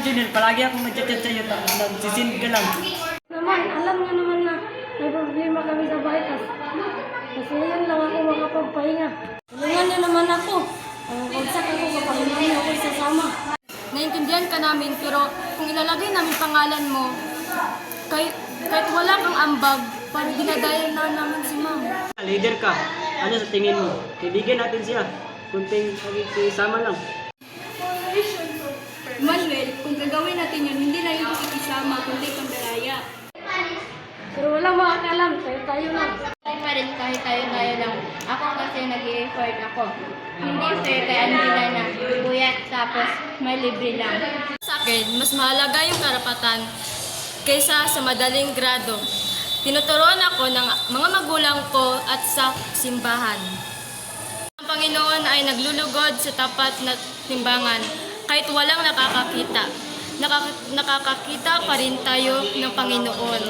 Junel, palagi akong nag-chat sa'yo, nagsisend ka lang. Naman, alam nga naman na may problema kami sa bahay kasi yun lang ako makapagpahinga. Tulungan niyo naman ako. Pagsak ako kapag hindi ako isasama. Naintindihan ka namin pero kung ilalagay namin pangalan mo, kahit wala kang ambag, parang dinadayan na namin si ma'am. Leader ka, ano sa tingin mo? Kaibigan natin siya, kunting pakikisama lang. Manuel, kung gagawin natin yun, hindi na yung pakikisama, kundi pambalaya. Pero walang makakalam, tayo lang. Tayo pa rin kahit tayo lang. Ako kasi nag-i-effort ako. Hindi fair kay Angela na buyat tapos may libre lang. Sa akin, mas mahalaga yung karapatan kaysa sa madaling grado. Tinuturuan ako ng mga magulang ko at sa simbahan. Ang Panginoon ay naglulugod sa tapat na timbangan kahit walang nakakakita. Nakakakita pa rin tayo ng Panginoon.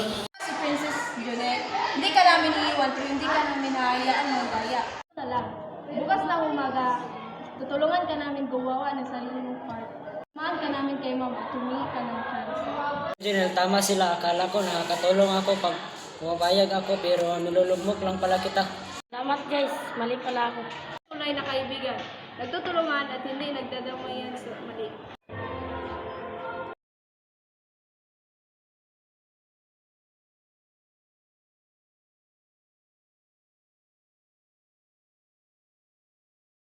Si Princess Juliet, hindi ka namin iiwan pero hindi ka namin nahayaan magdaya. Na lang. Bukas na umaga, tutulungan ka namin gumawa ng sarili mong part. Samahan ka namin kay ma'am at humingi ka ng chance. Junel, tama sila. Akala ko nakakatulong ako pag pumapayag ako pero nilulugmok lang pala kita. Salamat guys, mali pala ako. Tunay na kaibigan, nagtutulungan at hindi nagdadamayan sa mali.